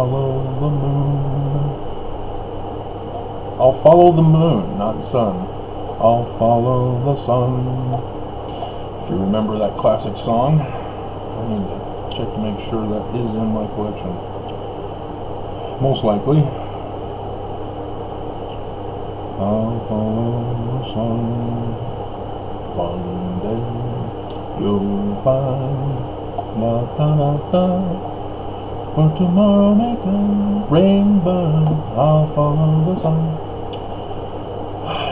follow the moon. I'll follow the moon, not sun. I'll follow the sun. If you remember that classic song, I need to check to make sure that is in my collection. Most likely. I'll follow the sun. One day you'll find. Da da da da. For tomorrow may come, rainbow. I'll follow the sun.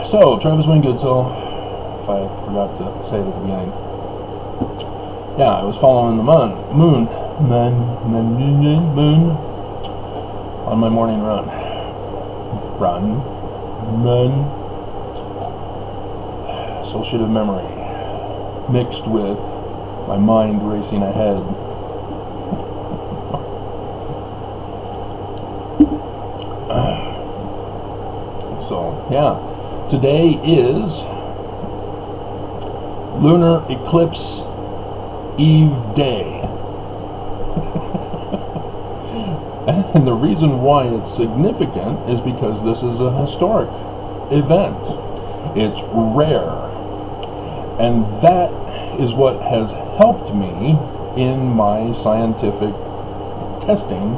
So, Travis Wingoodsell, if I forgot to say it at the beginning. Yeah, I was following the moon on my morning run. Run. Associative memory mixed with my mind racing ahead. So, yeah. Today is Lunar Eclipse Eve Day. And the reason why it's significant is because this is a historic event. It's rare. And that is what has helped me in my scientific testing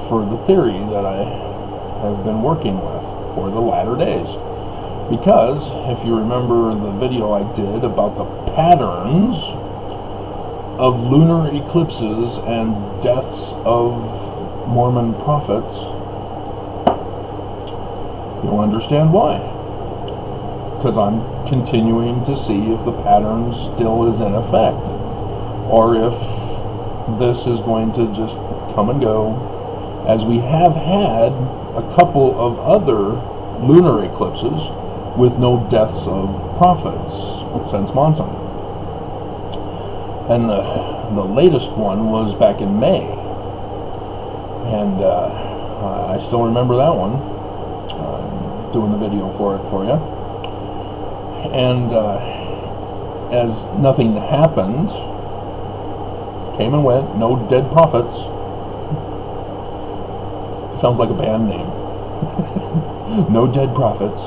for the theory that I have been working with for the latter days. Because, if you remember the video I did about the patterns of lunar eclipses and deaths of Mormon prophets, you'll understand why. Because I'm continuing to see if the pattern still is in effect, or if this is going to just come and go, as we have had a couple of other lunar eclipses with no deaths of prophets since Monson. And the latest one was back in May. And I still remember that one. I'm doing the video for it for you. And as nothing happened, came and went, no dead prophets. Sounds like a band name. No dead prophets.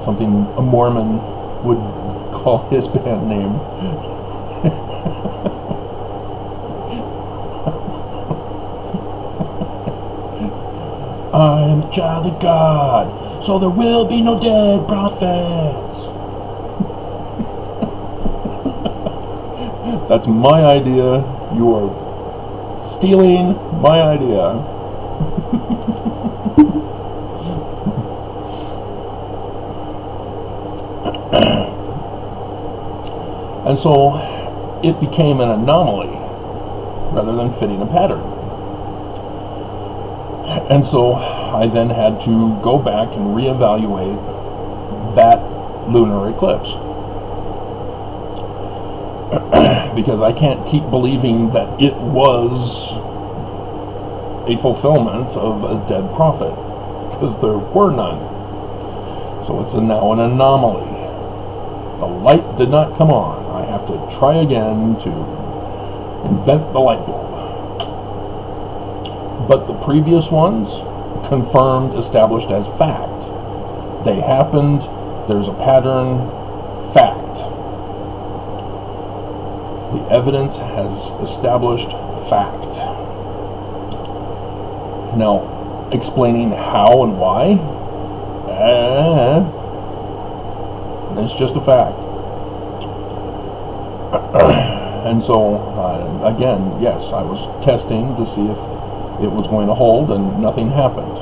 Something a Mormon would call his band name. I am a child of God, so there will be no dead prophets. That's my idea. You are stealing my idea. And so it became an anomaly rather than fitting a pattern. And so I then had to go back and reevaluate that lunar eclipse. Because I can't keep believing that it was a fulfillment of a dead prophet, because there were none. So it's now an anomaly. The light did not come on. I have to try again to invent the light bulb. But the previous ones, confirmed, established as fact. They happened, there's a pattern, fact. The evidence has established fact. Now, explaining how and why, it's just a fact. And so, again, yes, I was testing to see if it was going to hold, and nothing happened.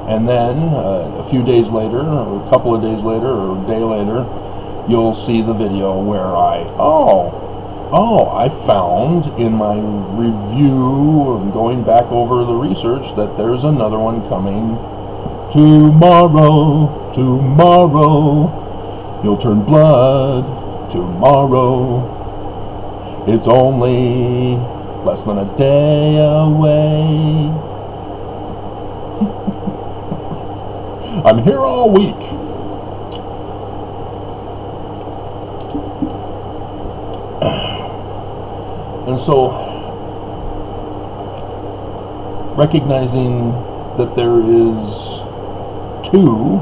And then, a few days later, or a couple of days later, or a day later, you'll see the video where I found in my review and going back over the research that there's another one coming tomorrow. You'll turn blood tomorrow. It's only less than a day away. I'm here all week. And so recognizing that there is two,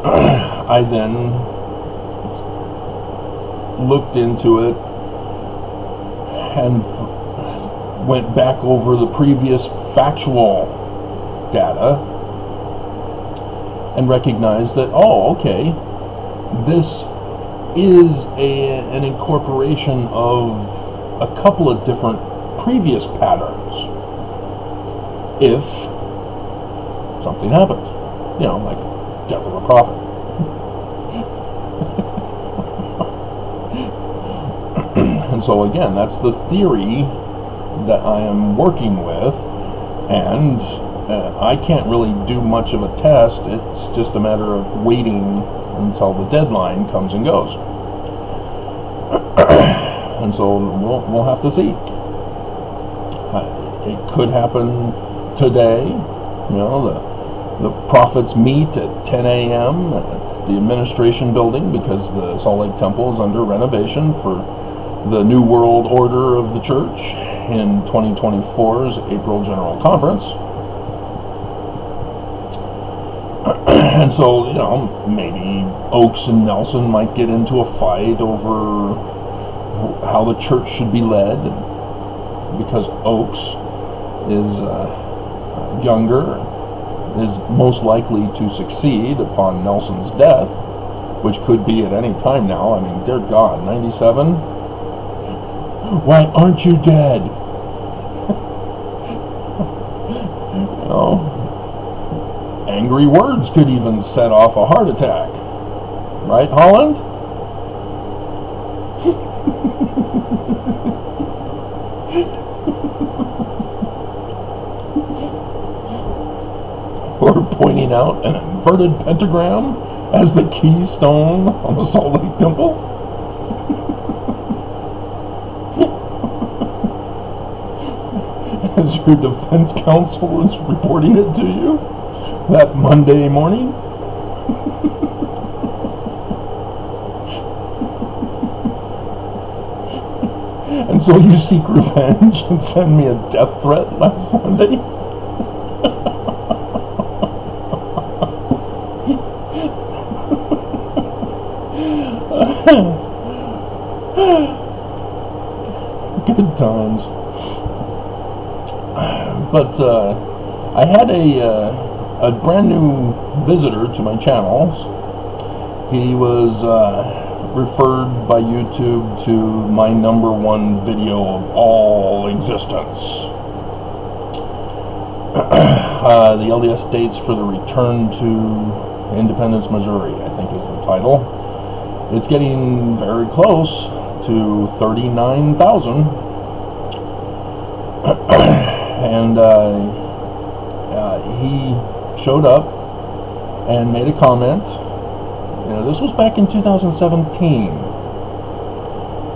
I then looked into it and went back over the previous factual data and recognized that, oh, okay, this is an incorporation of a couple of different previous patterns. If something happens, like death of a prophet. And so again, that's the theory that I am working with, and I can't really do much of a test. It's just a matter of waiting until the deadline comes and goes. And so we'll have to see. It could happen today. The prophets meet at 10 a.m. at the administration building because the Salt Lake Temple is under renovation for the New World Order of the Church in 2024's April General Conference. And so, maybe Oaks and Nelson might get into a fight over how the church should be led, because Oaks is younger, is most likely to succeed upon Nelson's death, which could be at any time now. I mean, dear God, 97? Why aren't you dead? Angry words could even set off a heart attack. Right, Holland? Or pointing out an inverted pentagram as the keystone on the Salt Lake Temple. As your defense counsel is reporting it to you that Monday morning. And so you seek revenge and send me a death threat last Sunday? Good times. But I had a brand new visitor to my channels. He was referred by YouTube to my #1 video of all existence. The LDS dates for the return to Independence, Missouri, I think is the title. It's getting very close to 39,000. And he showed up and made a comment. This was back in 2017,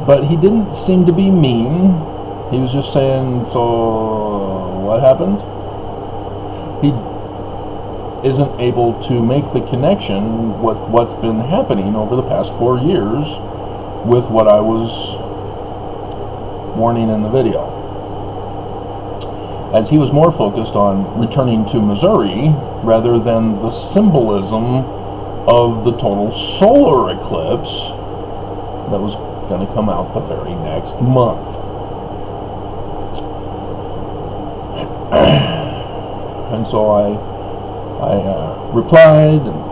but he didn't seem to be mean. He was just saying, so what happened? He isn't able to make the connection with what's been happening over the past 4 years with what I was warning in the video, as he was more focused on returning to Missouri rather than the symbolism of the total solar eclipse that was going to come out the very next month. And so I replied and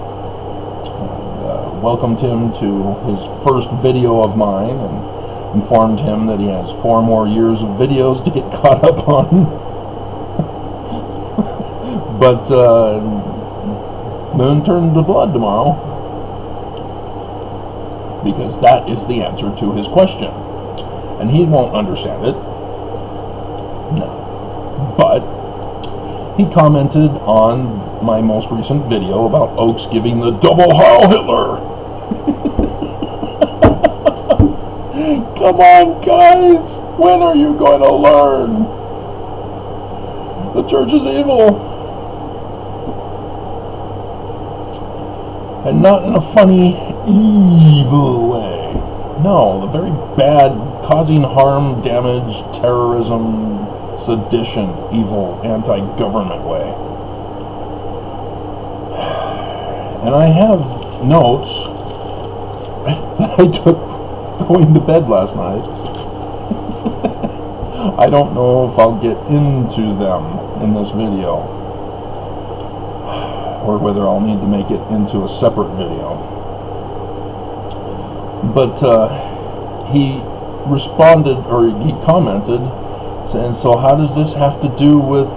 welcomed him to his first video of mine and informed him that he has 4 more years of videos to get caught up on. But moon turned to blood tomorrow, because that is the answer to his question, and he won't understand it. No. But he commented on my most recent video about Oaks giving the double Heil Hitler. Come on, guys, when are you going to learn? The church is evil. And not in a funny, evil way. No, the very bad, causing harm, damage, terrorism, sedition, evil, anti-government way. And I have notes that I took going to bed last night. I don't know if I'll get into them in this video, or whether I'll need to make it into a separate video. But he responded, or he commented, saying, so how does this have to do with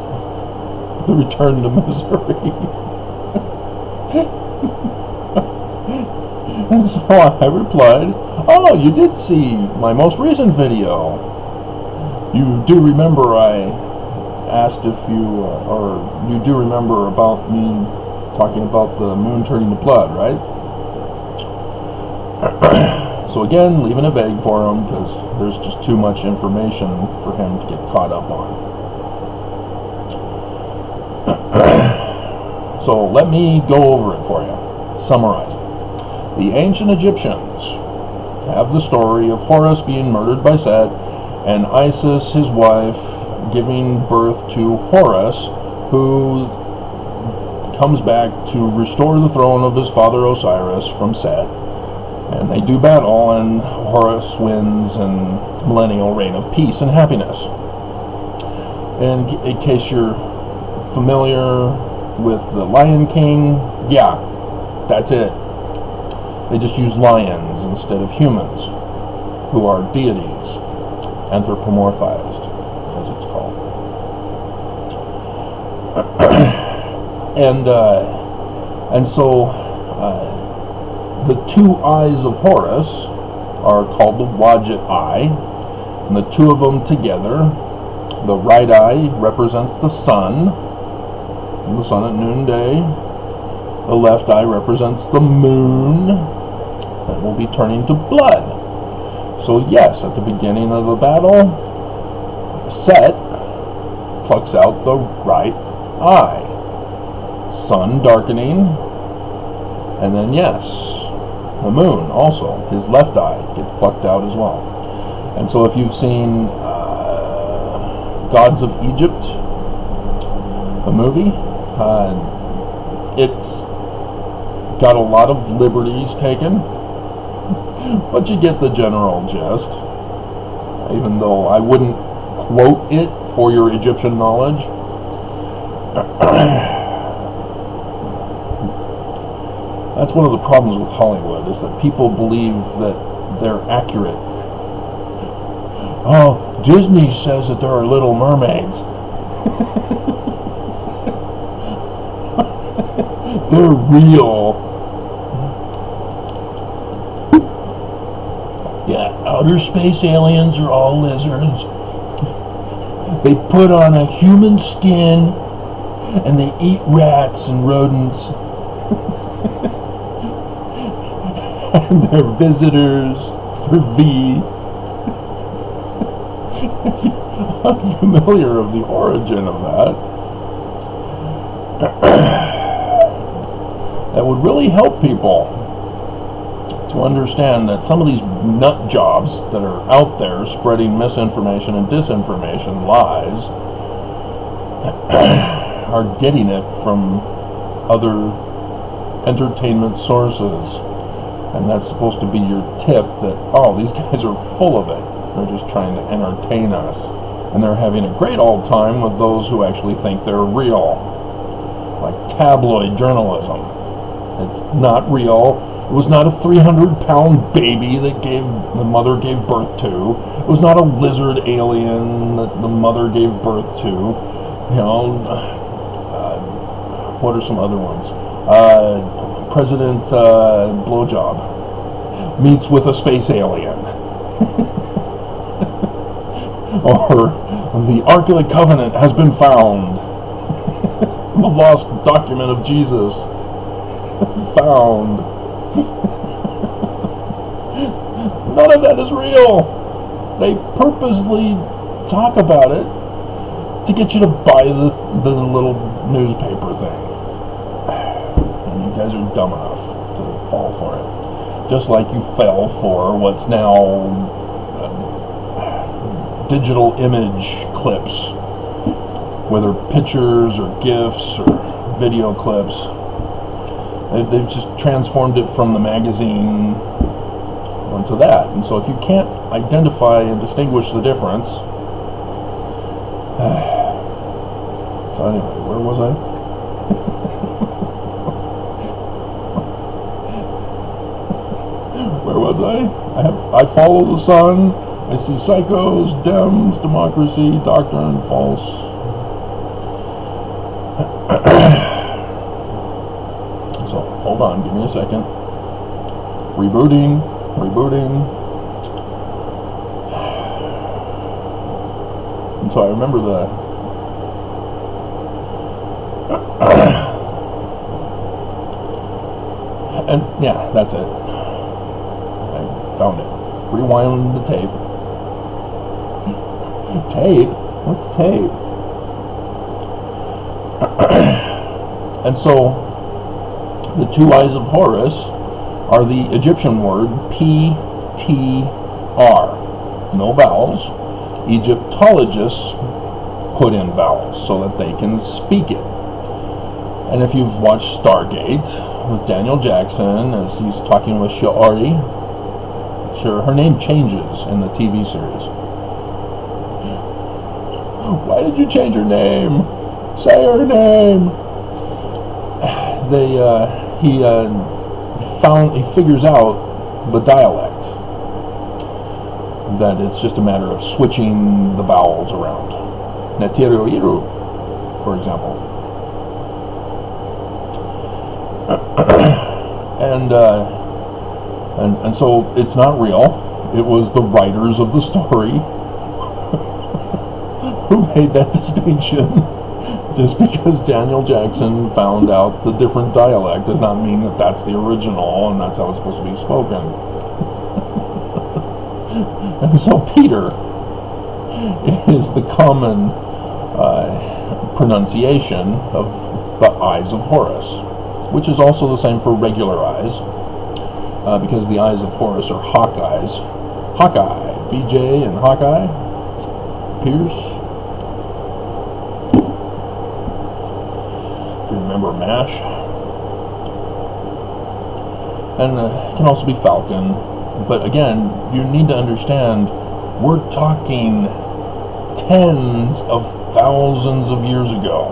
the return to Missouri? And so I replied, oh, you did see my most recent video. You do remember I asked if you, or you do remember about me talking about the moon turning to blood, right? So again, leaving it vague for him, because there's just too much information for him to get caught up on. So let me go over it for you, summarize it. The ancient Egyptians have the story of Horus being murdered by Set, and Isis, his wife, giving birth to Horus, who comes back to restore the throne of his father Osiris from Set. And they do battle, and Horus wins, and millennial reign of peace and happiness. And in case you're familiar with the Lion King, yeah, that's it. They just use lions instead of humans, who are deities, anthropomorphized, as it's called. And so the two eyes of Horus are called the Wadjet eye, and the two of them together, the right eye represents the sun at noonday. The left eye represents the moon that will be turning to blood. So yes, at the beginning of the battle, Set plucks out the right eye, sun darkening, and then yes, the moon also, his left eye gets plucked out as well. And so if you've seen Gods of Egypt, the movie, it's got a lot of liberties taken, but you get the general gist, even though I wouldn't quote it for your Egyptian knowledge. That's one of the problems with Hollywood, is that people believe that they're accurate. Oh, Disney says that there are little mermaids. They're real. Yeah, outer space aliens are all lizards. They put on a human skin and they eat rats and rodents. And they're visitors for V. If you're unfamiliar of the origin of that would really help people to understand that some of these nut jobs that are out there spreading misinformation and disinformation, lies, are getting it from other entertainment sources. And that's supposed to be your tip that, oh, these guys are full of it. They're just trying to entertain us. And they're having a great old time with those who actually think they're real. Like tabloid journalism. It's not real. It was not a 300-pound baby that the mother gave birth to. It was not a lizard alien that the mother gave birth to. You know, what are some other ones? President Blowjob meets with a space alien. Or the Ark of the Covenant has been found. The lost document of Jesus found. None of that is real. They purposely talk about it to get you to buy the little newspaper thing. And you guys are dumb enough to fall for it. Just like you fell for what's now digital image clips whether pictures or GIFs or video clips. They've just transformed it from the magazine onto that. And so if you can't identify and distinguish the difference... So anyway, where was I? Where was I follow the sun. I see psychos, Dems, democracy, doctrine, false. So hold on, give me a second. Rebooting. And so I remember and yeah, that's it. I found it. Rewind the tape. Tape? What's tape? And so the two eyes of Horus are the Egyptian word P-T-R. No vowels. Egyptologists put in vowels so that they can speak it. And if you've watched Stargate with Daniel Jackson as he's talking with Shiori, sure, her name changes in the TV series. Why did you change her name? Say her name. He figures out the dialect, that it's just a matter of switching the vowels around. Netiroiru, for example. And so it's not real. It was the writers of the story who made that distinction. Just because Daniel Jackson found out the different dialect does not mean that that's the original and that's how it's supposed to be spoken. And so Peter is the common pronunciation of the eyes of Horus, which is also the same for regular eyes, because the eyes of Horus are hawk eyes. Hawkeye, BJ and Hawkeye, Pierce. If you remember MASH. And it can also be Falcon. But again, you need to understand, we're talking tens of thousands of years ago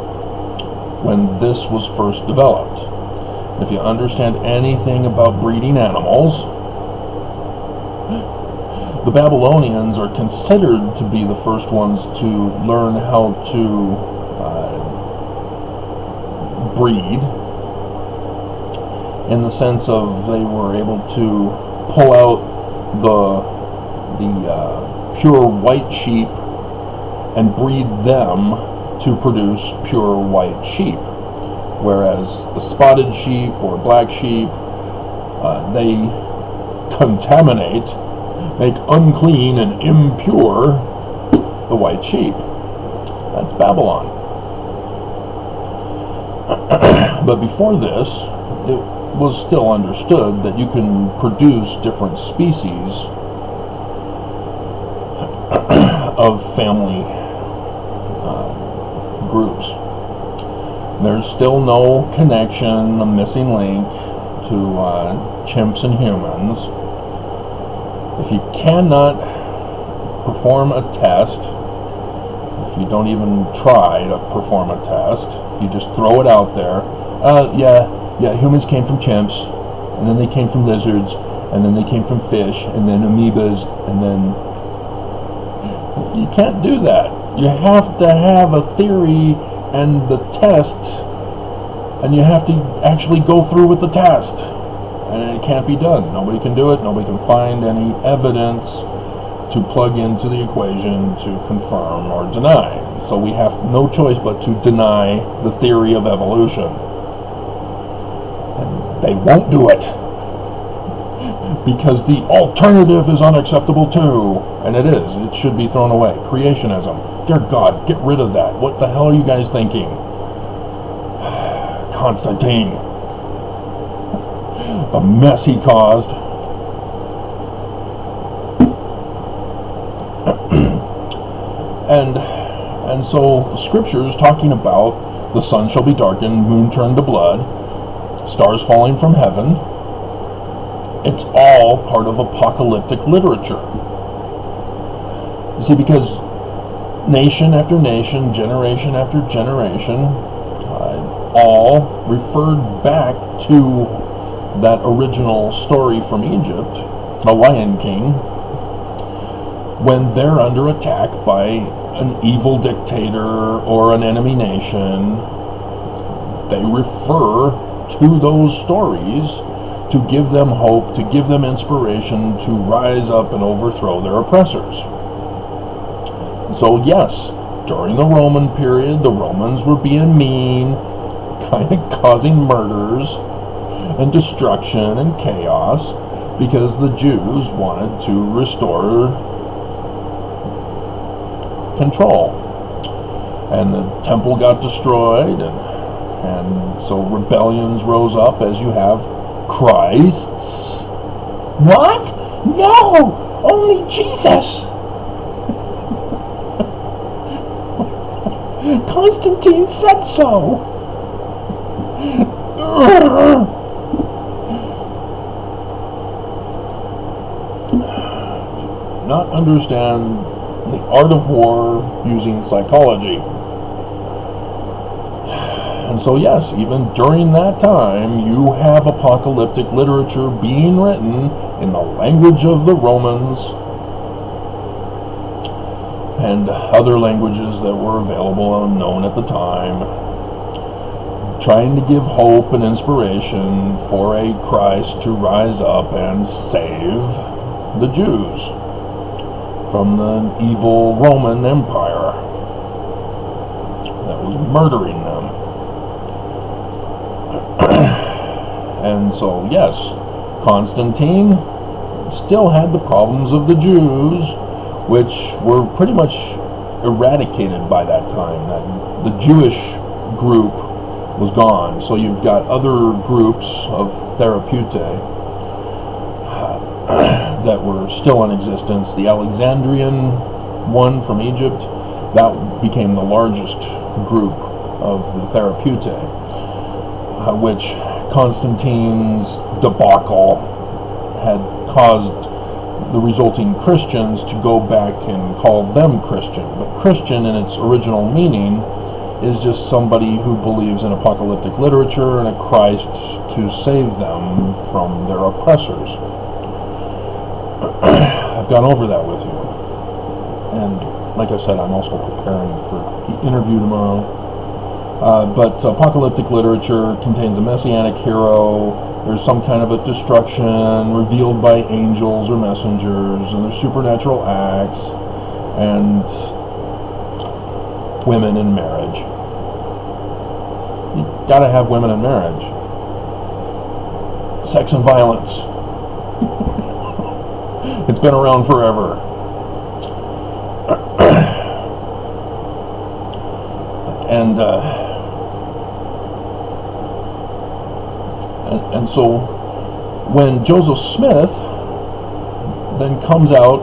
when this was first developed. If you understand anything about breeding animals, the Babylonians are considered to be the first ones to learn how to breed, in the sense of they were able to pull out the pure white sheep and breed them to produce pure white sheep, whereas a spotted sheep or black sheep, they contaminate, make unclean and impure the white sheep. That's Babylon. But before this, it was still understood that you can produce different species of family groups. There's still no connection, a missing link to chimps and humans. If you cannot perform a test, if you don't even try to perform a test, you just throw it out there. Yeah, humans came from chimps, and then they came from lizards, and then they came from fish, and then amoebas, and then... You can't do that. You have to have a theory and the test, and you have to actually go through with the test. And it can't be done. Nobody can do it. Nobody can find any evidence to plug into the equation to confirm or deny. So we have no choice but to deny the theory of evolution. And they won't do it, because the alternative is unacceptable too. And it is. It should be thrown away. Creationism. Dear God, get rid of that. What the hell are you guys thinking? Constantine. The mess he caused. And so Scripture is talking about the sun shall be darkened, moon turned to blood, stars falling from heaven. It's all part of apocalyptic literature. You see, because nation after nation, generation after generation, all referred back to that original story from Egypt, a lion king, when they're under attack by an evil dictator or an enemy nation. They refer to those stories to give them hope, to give them inspiration to rise up and overthrow their oppressors. So yes, during the Roman period, the Romans were being mean, kind of causing murders and destruction and chaos because the Jews wanted to restore control. And the temple got destroyed, and so rebellions rose up as you have Christs. What? No! Only Jesus! Constantine said so! Not understand the art of war using psychology. And so yes, even during that time, you have apocalyptic literature being written in the language of the Romans and other languages that were available and known at the time, trying to give hope and inspiration for a Christ to rise up and save the Jews from the evil Roman Empire that was murdering them. And so, yes, Constantine still had the problems of the Jews, which were pretty much eradicated by that time. That the Jewish group was gone. So you've got other groups of therapeutae that were still in existence. The Alexandrian one from Egypt, that became the largest group of the therapeutae, which Constantine's debacle had caused the resulting Christians to go back and call them Christian. But Christian in its original meaning is just somebody who believes in apocalyptic literature and a Christ to save them from their oppressors. I've gone over that with you. And like I said, I'm also preparing for the interview tomorrow. But apocalyptic literature contains a messianic hero. There's some kind of a destruction revealed by angels or messengers, and there's supernatural acts, and women in marriage. You gotta have women in marriage. Sex and violence. It's been around forever. And so when Joseph Smith then comes out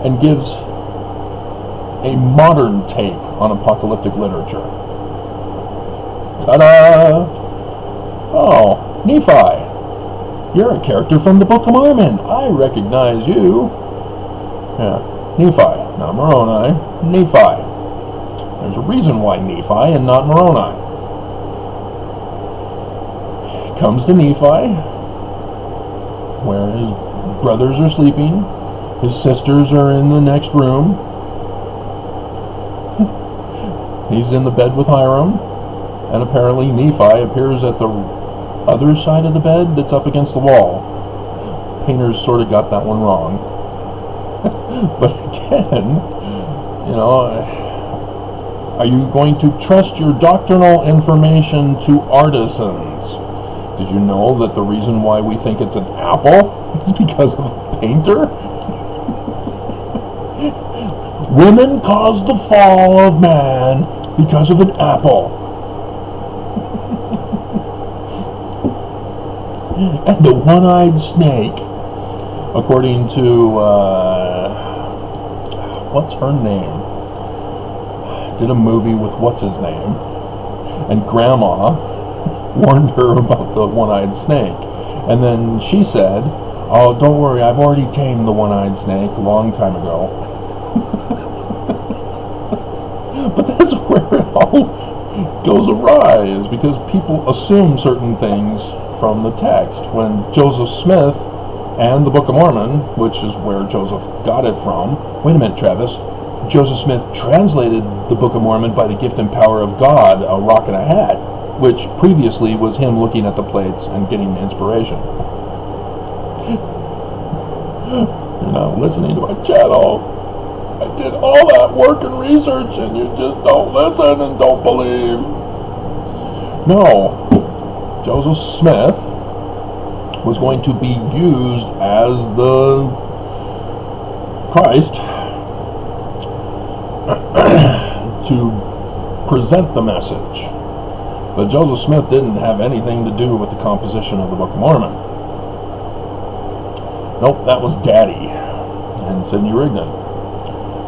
and gives a modern take on apocalyptic literature. Ta-da! Oh, Nephi, you're a character from the Book of Mormon. I recognize you. Yeah, Nephi, not Moroni. Nephi. There's a reason why Nephi and not Moroni. Comes to Nephi, where his brothers are sleeping, his sisters are in the next room. He's in the bed with Hiram, and apparently Nephi appears at the other side of the bed that's up against the wall. Painters sort of got that one wrong. But again, are you going to trust your doctrinal information to artisans? Did you know that the reason why we think it's an apple is because of a painter? Women caused the fall of man because of an apple. And the one-eyed snake, according to, what's her name? did a movie with what's his name, and Grandma warned her about the one-eyed snake. And then she said, "Oh, don't worry, I've already tamed the one-eyed snake a long time ago." But that's where it all goes awry, is because people assume certain things from the text. When Joseph Smith and the Book of Mormon, which is where Joseph got it from. Wait a minute, Travis. Joseph Smith translated the Book of Mormon by the gift and power of God, a rock and a hat, which previously was him looking at the plates and getting inspiration. You're not listening to my channel. I did all that work and research, and you just don't listen and don't believe. No. Joseph Smith was going to be used as the Christ to present the message. But Joseph Smith didn't have anything to do with the composition of the Book of Mormon. Nope, that was Daddy and Sidney Rigdon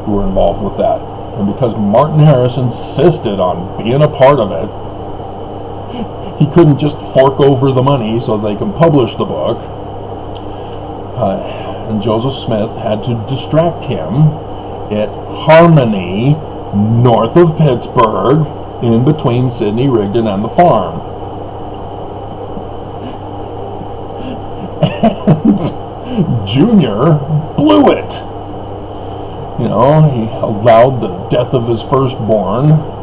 who were involved with that. And because Martin Harris insisted on being a part of it, he couldn't just fork over the money so they can publish the book. And Joseph Smith had to distract him at Harmony, north of Pittsburgh, in between Sidney Rigdon and the farm. And Junior blew it. You know, he allowed the death of his firstborn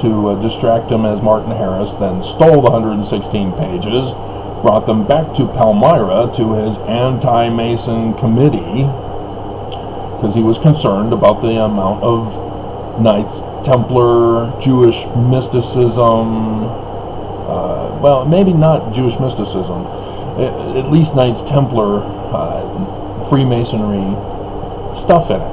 to distract him as Martin Harris, then stole the 116 pages, brought them back to Palmyra to his anti-Mason committee, because he was concerned about the amount of Knights Templar, Jewish mysticism, well, maybe not Jewish mysticism, at least Knights Templar Freemasonry stuff in it.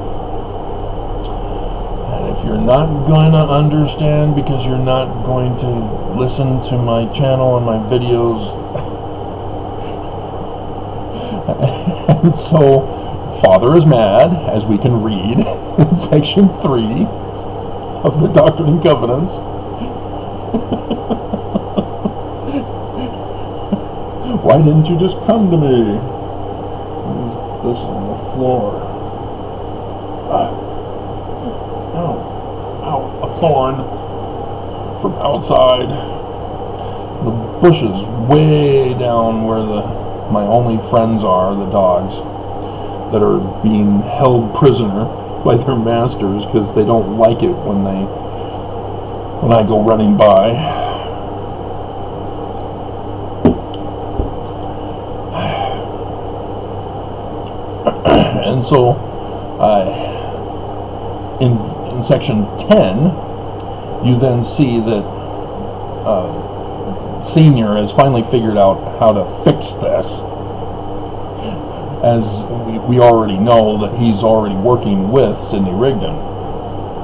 And if you're not going to understand because you're not going to listen to my channel and my videos, and so Father is mad, as we can read in section 3 of the Doctrine and Covenants. Why didn't you just come to me? What is this on the floor? Ow, a thorn from outside. The bushes way down where my only friends are, the dogs, that are being held prisoner by their masters because they don't like it when I go running by. And so in section 10 you then see that Senior has finally figured out how to fix this, as we already know that he's already working with Sidney Rigdon,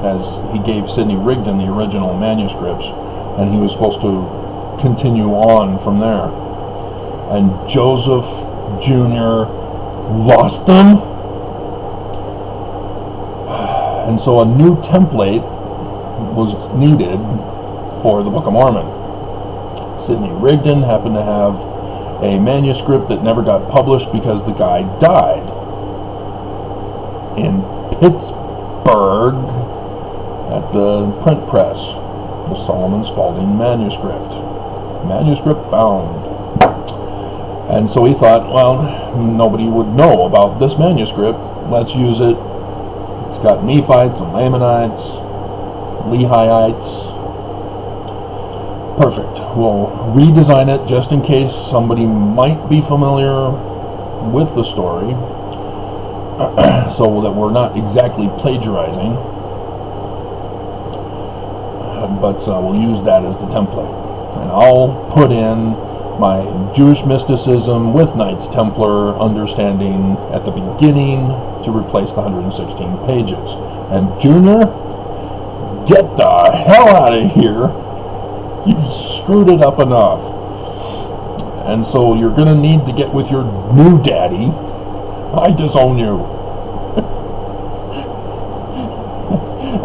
as he gave Sidney Rigdon the original manuscripts and he was supposed to continue on from there. And Joseph Jr. lost them, and so a new template was needed for the Book of Mormon. Sidney Rigdon happened to have a manuscript that never got published because the guy died in Pittsburgh at the print press, the Solomon Spaulding manuscript. Manuscript found. And so he thought, well, nobody would know about this manuscript. Let's use it. It's got Nephites and Lamanites, Lehiites. Perfect. We'll redesign it just in case somebody might be familiar with the story, so that we're not exactly plagiarizing, but we'll use that as the template. And I'll put in my Jewish mysticism with Knights Templar understanding at the beginning to replace the 116 pages. And Junior, get the hell out of here. You've screwed it up enough. And so you're going to need to get with your new daddy. I disown you.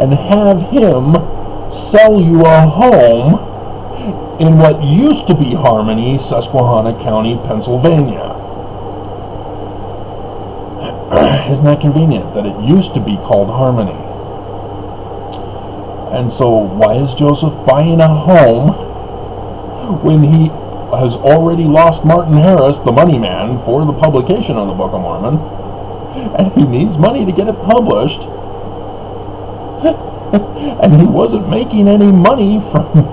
and have him sell you a home in what used to be Harmony, Susquehanna County, Pennsylvania. Isn't that convenient that it used to be called Harmony? And so why is Joseph buying a home when he has already lost Martin Harris, the money man, for the publication of the Book of Mormon, and he needs money to get it published, and he wasn't making any money from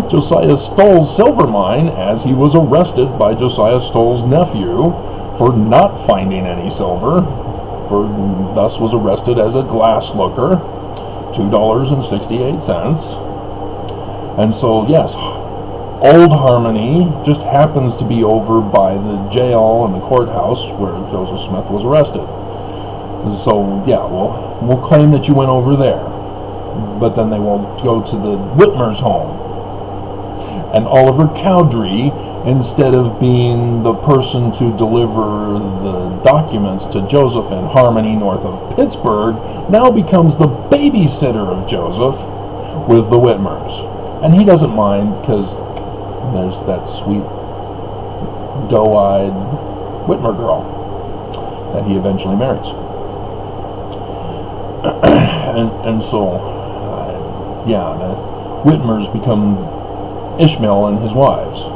Josiah Stoll's silver mine, as he was arrested by Josiah Stoll's nephew for not finding any silver, thus was arrested as a glass looker, $2.68. And so, yes, Old Harmony just happens to be over by the jail and the courthouse where Joseph Smith was arrested. So, yeah, we'll claim that you went over there, but then they won't go to the Whitmer's home. And Oliver Cowdery, instead of being the person to deliver the documents to Joseph in Harmony north of Pittsburgh, now becomes the babysitter of Joseph with the Whitmers. And he doesn't mind, because there's that sweet doe-eyed Whitmer girl that he eventually marries. and so, yeah, the Whitmers become Ishmael and his wives.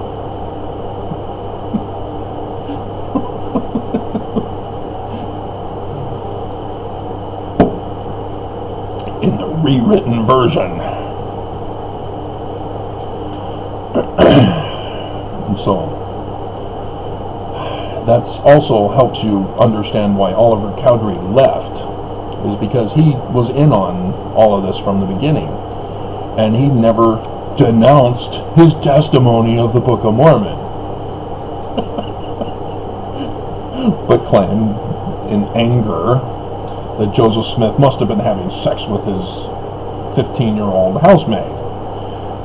In the rewritten version. And so, that's also helps you understand why Oliver Cowdery left, is because he was in on all of this from the beginning, and he never denounced his testimony of the Book of Mormon, but claimed in anger that Joseph Smith must have been having sex with his 15-year-old housemaid.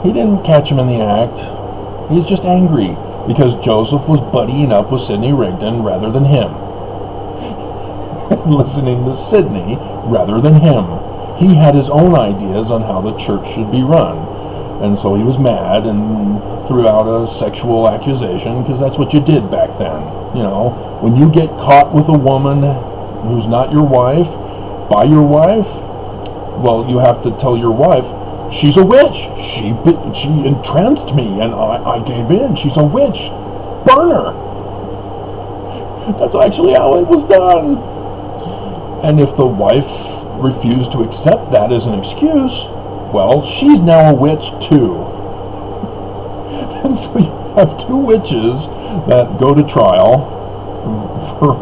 He didn't catch him in the act. He's just angry because Joseph was buddying up with Sidney Rigdon rather than him. Listening to Sidney rather than him. He had his own ideas on how the church should be run. And so he was mad and threw out a sexual accusation, because that's what you did back then. You know, when you get caught with a woman who's not your wife, by your wife, well, you have to tell your wife, she's a witch. She entranced me and I gave in. She's a witch. Burn her. That's actually how it was done. And if the wife refused to accept that as an excuse, well, she's now a witch too. And so you have two witches that go to trial for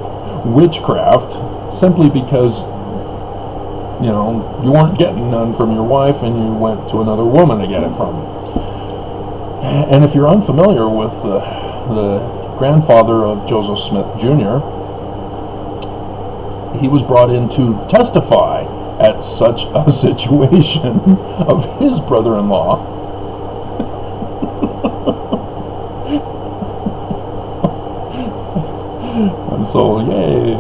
witchcraft simply because, you know, you weren't getting none from your wife and you went to another woman to get it from. And if you're unfamiliar with the grandfather of Joseph Smith Jr., he was brought in to testify at such a situation of his brother-in-law. And so, yay.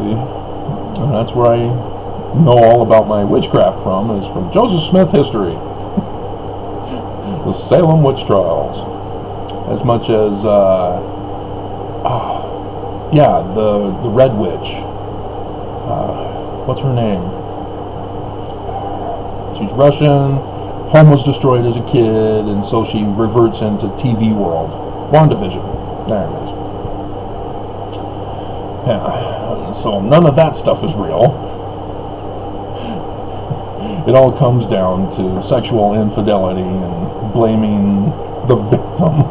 And that's where I know all about my witchcraft from, is from Joseph Smith history. The Salem witch trials. As much as, the Red Witch. What's her name? She's Russian. Home was destroyed as a kid, and so she reverts into TV world. WandaVision. There it is. Yeah. So none of that stuff is real. It all comes down to sexual infidelity and blaming the victim.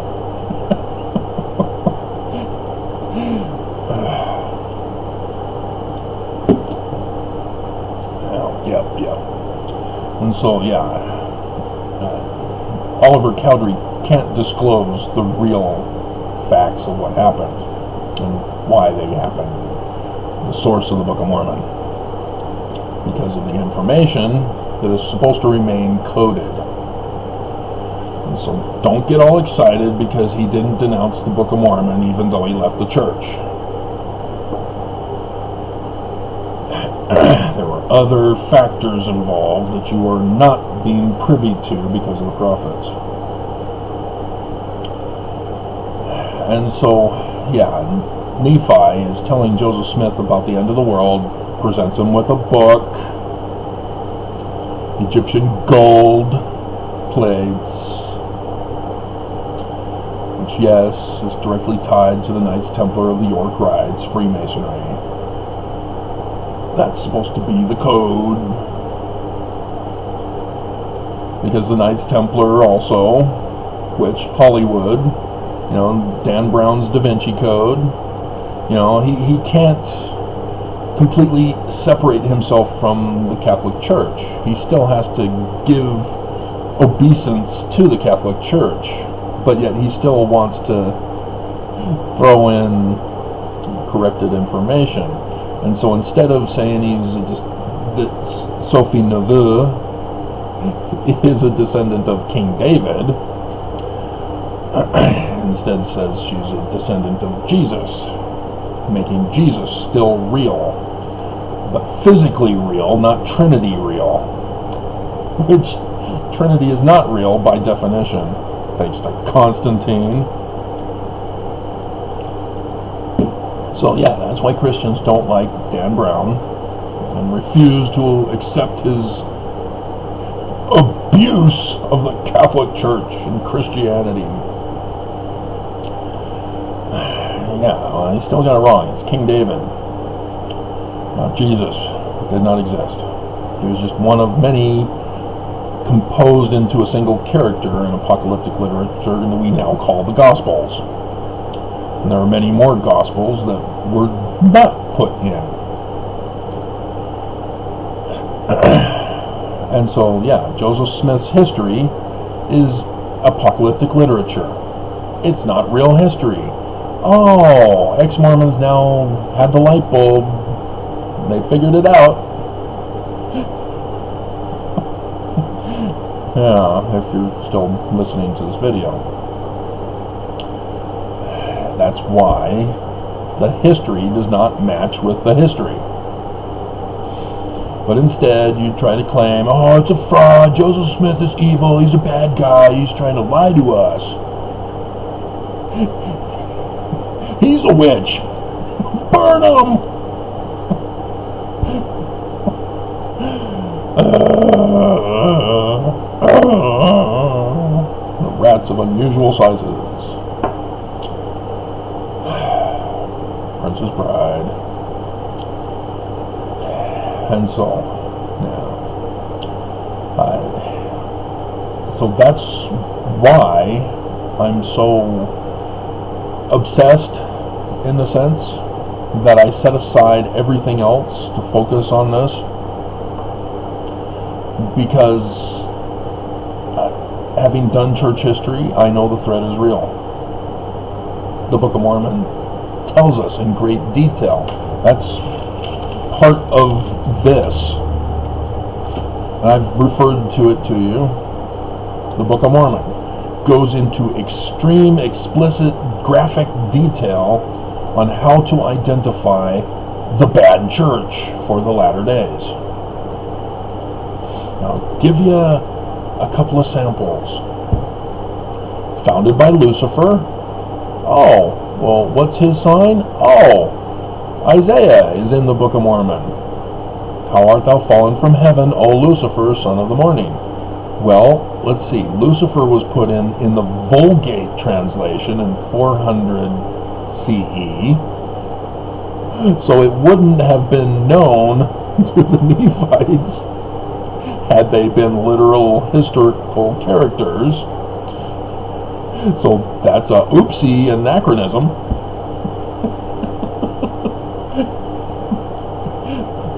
Yep. And so, Oliver Cowdery can't disclose the real facts of what happened and why they happened, the source of the Book of Mormon, because of the information that is supposed to remain coded. And so don't get all excited because he didn't denounce the Book of Mormon even though he left the church. There were other factors involved that you are not being privy to because of the prophets. And so, Nephi is telling Joseph Smith about the end of the world, presents him with a book, Egyptian gold plates, which, yes, is directly tied to the Knights Templar of the York Rides, Freemasonry. That's supposed to be the code, because the Knights Templar also, which Hollywood, Dan Brown's Da Vinci Code, he can't completely separate himself from the Catholic Church. He still has to give obeisance to the Catholic Church, but yet he still wants to throw in corrected information. And so instead of saying that Sophie Neveu is a descendant of King David, instead says she's a descendant of Jesus, making Jesus still real, but physically real, not Trinity real, which Trinity is not real by definition, thanks to Constantine. So that's why Christians don't like Dan Brown and refuse to accept his abuse of the Catholic Church and Christianity. He still got it wrong. It's King David, not Jesus. It did not exist. He was just one of many composed into a single character in apocalyptic literature that we now call the Gospels. And there are many more Gospels that were not put in. And so, Joseph Smith's history is apocalyptic literature. It's not real history. Oh, ex-Mormons now had the light bulb. They figured it out. If you're still listening to this video. That's why the history does not match with the history. But instead, you try to claim, it's a fraud, Joseph Smith is evil, he's a bad guy, he's trying to lie to us. He's a witch. Burn him! The rats of unusual sizes. Princess Bride. And so, so that's why I'm so obsessed, in the sense that I set aside everything else to focus on this, because having done church history, I know the threat is real. The Book of Mormon tells us in great detail. That's part of this, and I've referred to it to you. The Book of Mormon goes into extreme, explicit, graphic detail on how to identify the bad church for the latter days. Now, I'll give you a couple of samples. Founded by Lucifer. Oh, well, what's his sign? Oh, Isaiah is in the Book of Mormon. How art thou fallen from heaven, O Lucifer, son of the morning? Well, let's see. Lucifer was put in the Vulgate translation in 400 CE. So it wouldn't have been known to the Nephites had they been literal historical characters. So that's a oopsie anachronism.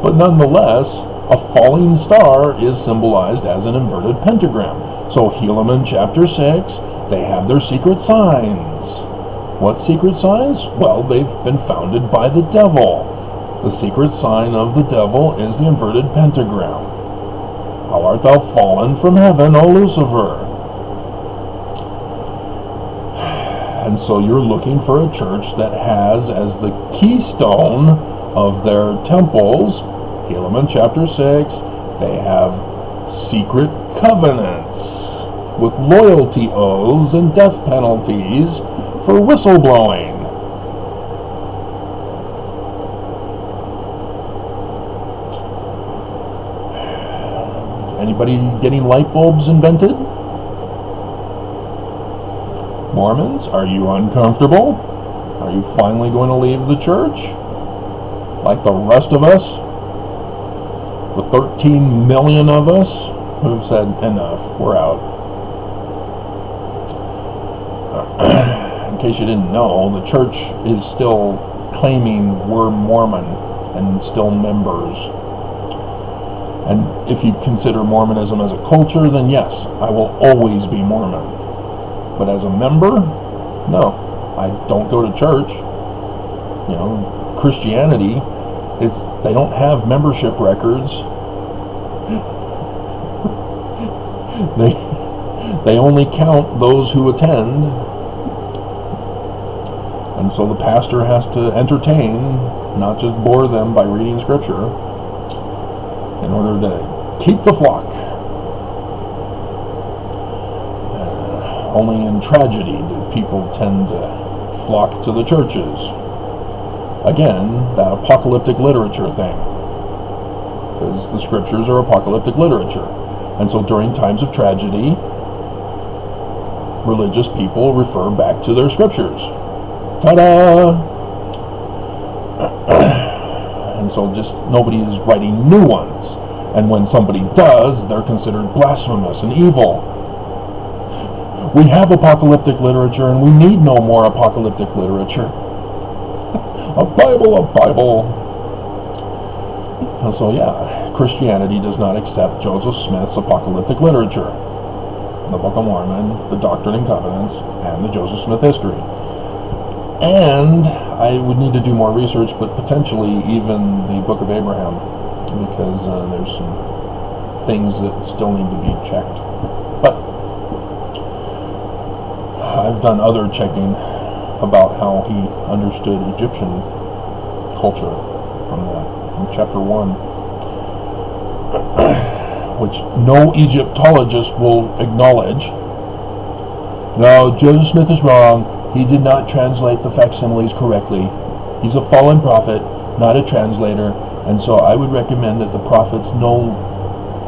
But nonetheless, a falling star is symbolized as an inverted pentagram. So Helaman chapter 6, they have their secret signs. What secret signs? Well, they've been founded by the devil. The secret sign of the devil is the inverted pentagram. How art thou fallen from heaven, O Lucifer? And so you're looking for a church that has as the keystone of their temples Helaman chapter 6, they have secret covenants with loyalty oaths and death penalties for whistleblowing. Anybody getting light bulbs invented? Mormons, are you uncomfortable? Are you finally going to leave the church? Like the rest of us? The 13 million of us who've said enough, we're out. In case you didn't know, the church is still claiming we're Mormon and still members. And if you consider Mormonism as a culture, then yes, I will always be Mormon. But as a member, no, I don't go to church. You know, Christianity, they don't have membership records. They only count those who attend. And so the pastor has to entertain, not just bore them by reading scripture, in order to keep the flock. Only in tragedy do people tend to flock to the churches. Again, that apocalyptic literature thing. Because the scriptures are apocalyptic literature. And so during times of tragedy, religious people refer back to their scriptures. Ta-da! And so just nobody is writing new ones. And when somebody does, they're considered blasphemous and evil. We have apocalyptic literature, and we need no more apocalyptic literature. A Bible. And so yeah, Christianity does not accept Joseph Smith's apocalyptic literature. The Book of Mormon, the Doctrine and Covenants, and the Joseph Smith history. And I would need to do more research, but potentially even the Book of Abraham, because there's some things that still need to be checked. But I've done other checking about how he understood Egyptian culture from chapter 1, which no Egyptologist will acknowledge. No, Joseph Smith is wrong. He did not translate the facsimiles correctly. He's a fallen prophet, not a translator, and so I would recommend that the prophets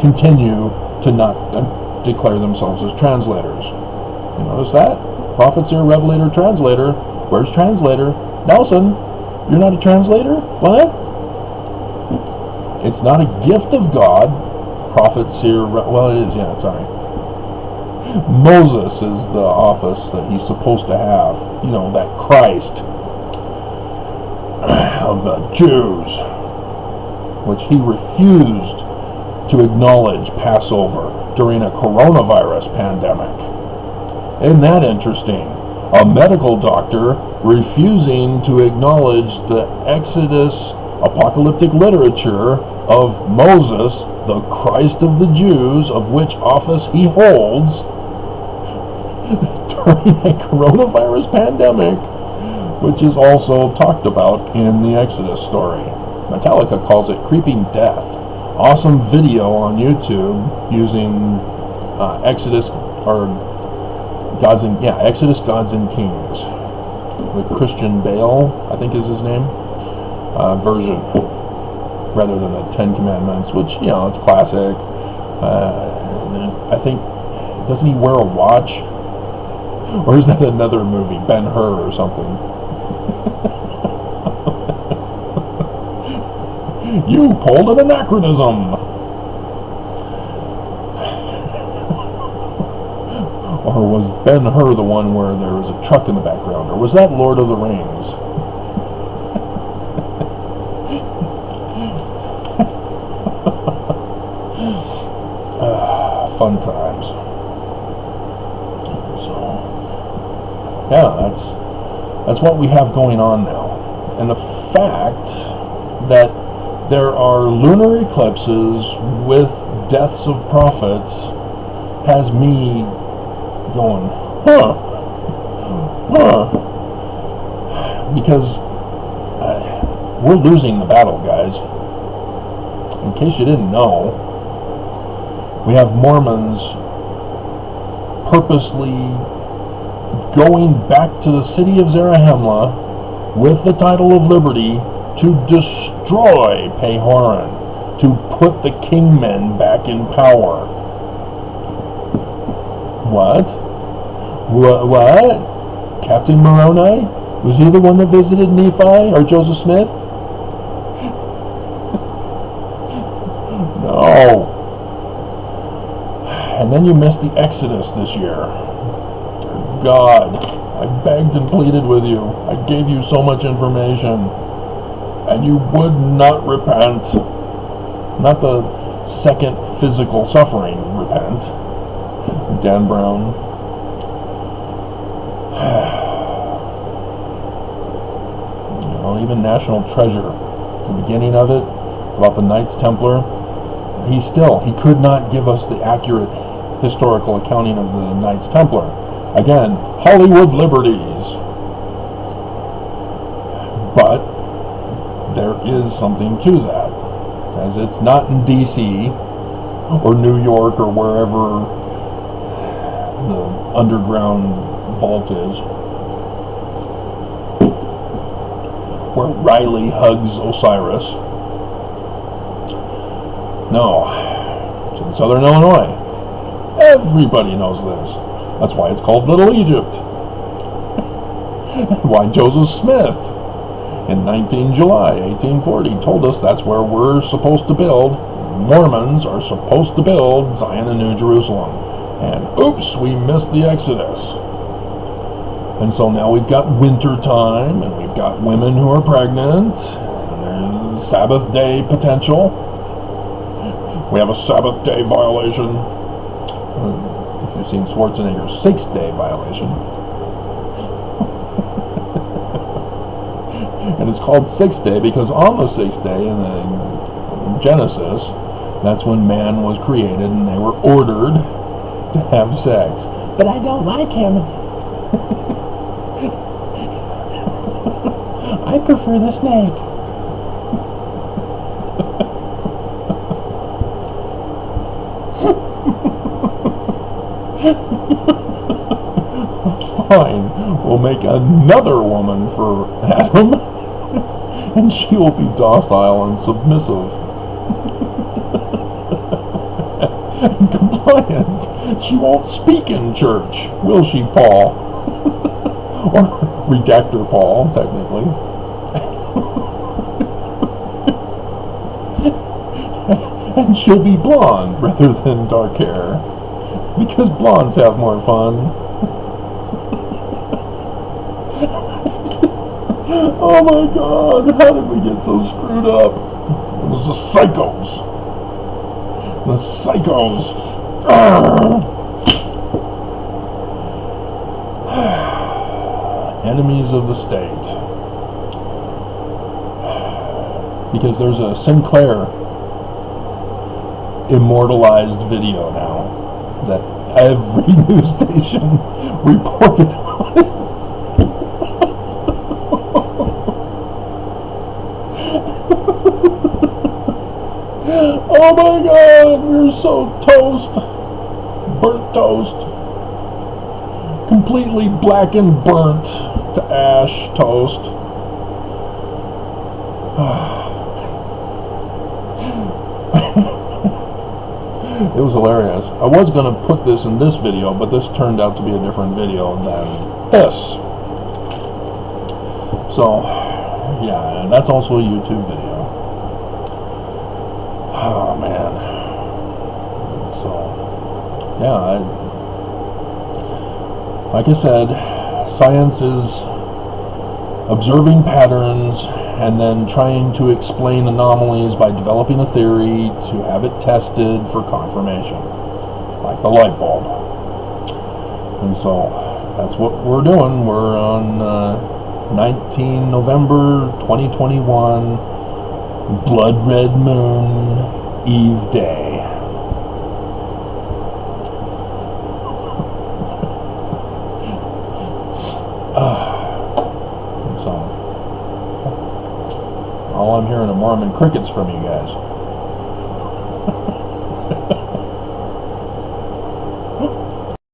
continue to not declare themselves as translators. You notice that? Prophets are revelator, translator. Where's translator? Nelson, you're not a translator? What? It's not a gift of God. Prophet, seer, well, it is, yeah, sorry. Moses is the office that he's supposed to have. You know, that Christ of the Jews, which he refused to acknowledge Passover during a coronavirus pandemic. Isn't that interesting? A medical doctor refusing to acknowledge the Exodus apocalyptic literature of Moses, the Christ of the Jews, of which office he holds during a coronavirus pandemic, which is also talked about in the Exodus story. Metallica calls it creeping death. Awesome video on YouTube using Exodus, Gods and Kings, with Christian Bale, I think is his name, version, rather than the Ten Commandments, which, you know, it's classic. I think, doesn't he wear a watch? Or is that another movie, Ben-Hur or something? You pulled an anachronism! Or was Ben-Hur the one where there was a truck in the background? Or was that Lord of the Rings? Fun times. So, yeah, that's what we have going on now. And the fact that there are lunar eclipses with deaths of prophets has me going, because we're losing the battle, guys. in case you didn't know, we have Mormons purposely going back to the city of Zarahemla with the title of liberty to destroy Pehoran, to put the kingmen back in power. What? What? Captain Moroni? Was he the one that visited Nephi or Joseph Smith? No. And then you missed the Exodus this year. Dear God, I begged and pleaded with you. I gave you so much information, and you would not repent. Not the second physical suffering repent. Dan Brown. Even National Treasure, the beginning of it, about the Knights Templar, he could not give us the accurate historical accounting of the Knights Templar. Again, Hollywood liberties. But there is something to that, as it's not in DC or New York or wherever the underground vault is, where Riley hugs Osiris. No, it's in Southern Illinois. Everybody knows this. That's why it's called Little Egypt. Why Joseph Smith in July 1840 told us that's where we're supposed to build. Mormons are supposed to build Zion and New Jerusalem. And oops, we missed the Exodus. And so now we've got winter time, and we've got women who are pregnant, and there's Sabbath day potential. We have a Sabbath day violation. If you've seen Schwarzenegger's 6-day violation. And it's called 6th day because on the 6th day in the Genesis, that's when man was created and they were ordered to have sex. But I don't like him. I prefer the snake. Fine, we'll make another woman for Adam, and she will be docile and submissive and compliant. She won't speak in church, will she, Paul? Or redactor Paul, technically. And she'll be blonde rather than dark hair, because blondes have more fun. Oh my God, how did we get so screwed up? It was the psychos. The psychos. Enemies of the state. Because there's a Sinclair immortalized video now that every news station reported on it. Oh my God, we're so toast. Burnt toast. Completely black and burnt to ash toast. It was hilarious. I was going to put this in this video, but this turned out to be a different video than this. So, yeah, and that's also a YouTube video. Oh, man. So, yeah, like I said, science is observing patterns and then trying to explain anomalies by developing a theory to have it tested for confirmation, like the light bulb. And so that's what we're doing. We're on 19 November 2021, Blood Red Moon Eve Day. So all I'm hearing are Mormon crickets from you guys.